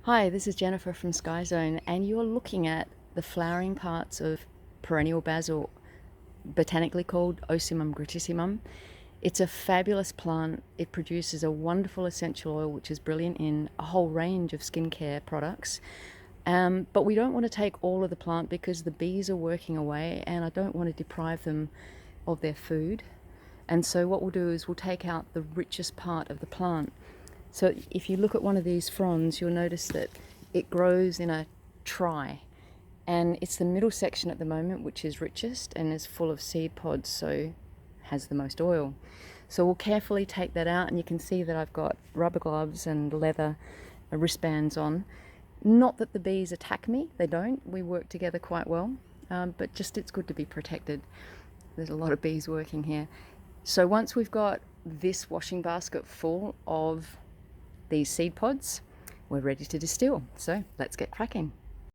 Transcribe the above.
Hi, this is Jennifer from Skyezone, and you're looking at the flowering parts of perennial basil, botanically called Ocimum grattissimum. It's a fabulous plant. It produces a wonderful essential oil, which is brilliant in a whole range of skincare products. But we don't want to take all of the plant because the bees are working away, and I don't want to deprive them of their food. And so, what we'll do is we'll take out the richest part of the plant. So if you look at one of these fronds, you'll notice that it grows in a try. And it's the middle section at the moment which is richest and is full of seed pods, so has the most oil. So we'll carefully take that out, and you can see that I've got rubber gloves and leather wristbands on. Not that the bees attack me, they don't. We work together quite well, but just it's good to be protected. There's a lot of bees working here. So once we've got this washing basket full of these seed pods, we're ready to distill. So let's get cracking.